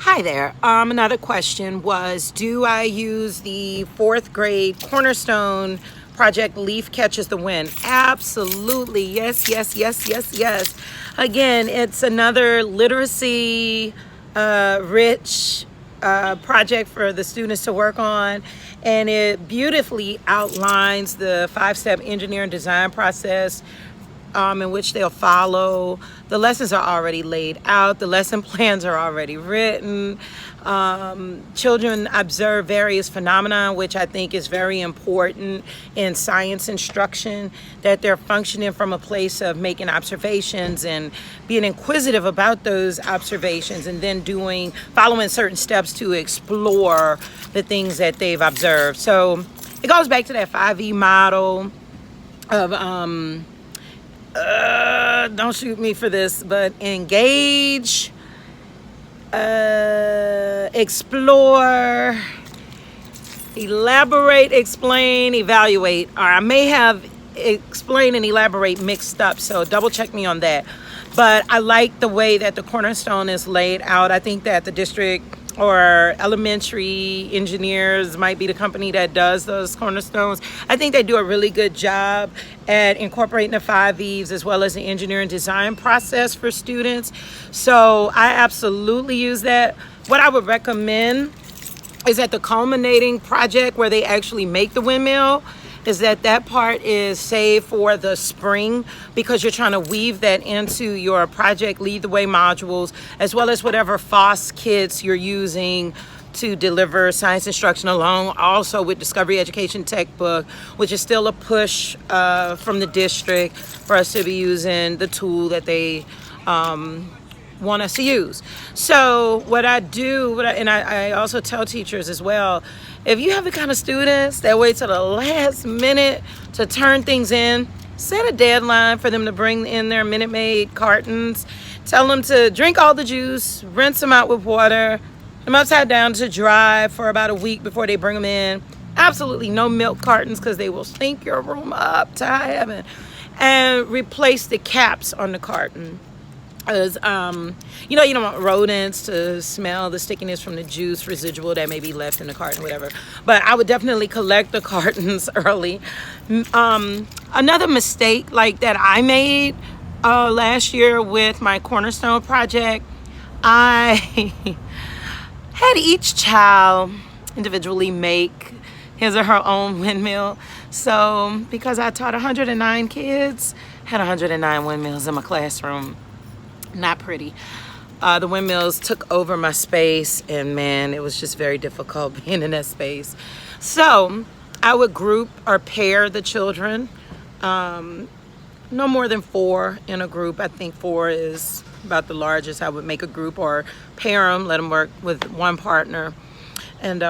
Hi there. Another question was, do I use the fourth grade Cornerstone Project Leaf Catches the Wind? Absolutely. Yes, yes, yes, yes, yes. Again, it's another literacy rich project for the students to work on, and it beautifully outlines the 5-step engineering design process in which they'll follow. The lessons are already laid out. The lesson plans are already written. Children observe various phenomena, which I think is very important in science instruction, that they're functioning from a place of making observations and being inquisitive about those observations, and then following certain steps to explore the things that they've observed. So it goes back to that 5E model of don't shoot me for this, but engage, explore, elaborate, explain, evaluate. Or I may have explain and elaborate mixed up, so double check me on that. But I like the way that the Cornerstone is laid out. I think that the district or elementary engineers might be the company that does those cornerstones. I think they do a really good job at incorporating the 5Es as well as the engineering design process for students. So I absolutely use that. What I would recommend is that the culminating project where they actually make the windmill, is that part is saved for the spring, because you're trying to weave that into your project lead the way modules, as well as whatever FOSS kits you're using to deliver science instruction, along also with Discovery Education Textbook, which is still a push from the district for us to be using the tool that they want us to use. So what I do, and I also tell teachers as well, if you have the kind of students that wait till the last minute to turn things in, set a deadline for them to bring in their Minute Maid cartons. Tell them to drink all the juice, rinse them out with water, put them upside down to dry for about a week before they bring them in. Absolutely no milk cartons, because they will stink your room up to high heaven. And replace the caps on the carton. As you don't want rodents to smell the stickiness from the juice residual that may be left in the carton or whatever. But I would definitely collect the cartons early. Another mistake like that I made last year with my Cornerstone project, I had each child individually make his or her own windmill. So because I taught 109 kids, had 109 windmills in my classroom. Not pretty. The windmills took over my space, and man, it was just very difficult being in that space. So I would group or pair the children, no more than 4 in a group. I think 4 is about the largest. I would make a group or pair them, let them work with one partner, and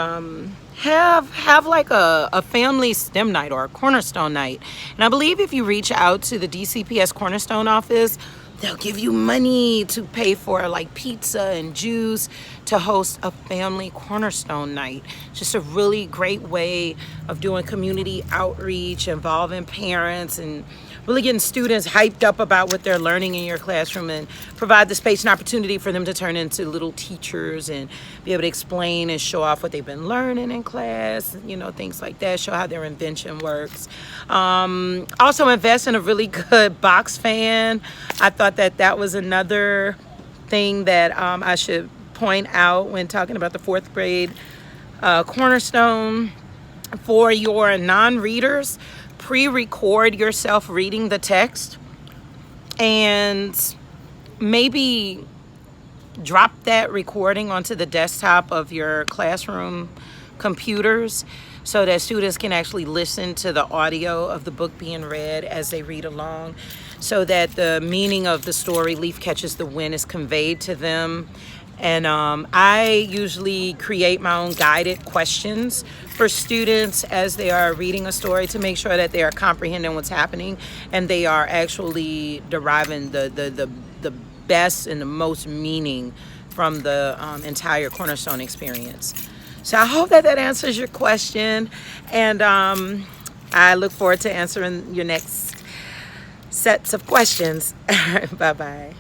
have like a family STEM night or a Cornerstone night. And I believe if you reach out to the DCPS Cornerstone office, they'll give you money to pay for like pizza and juice to host a family Cornerstone night. Just a really great way of doing community outreach, involving parents, and really getting students hyped up about what they're learning in your classroom, and provide the space and opportunity for them to turn into little teachers and be able to explain and show off what they've been learning in class, things like that, show how their invention works. Also invest in a really good box fan. I thought that was another thing that I should point out when talking about the 4th grade Cornerstone. For your non-readers, pre-record yourself reading the text, and maybe drop that recording onto the desktop of your classroom computers, so that students can actually listen to the audio of the book being read as they read along, so that the meaning of the story Leaf Catches the Wind is conveyed to them. And I usually create my own guided questions for students as they are reading a story, to make sure that they are comprehending what's happening and they are actually deriving the best and the most meaning from the entire Cornerstone experience. So I hope that answers your question, and I look forward to answering your next sets of questions. Bye-bye.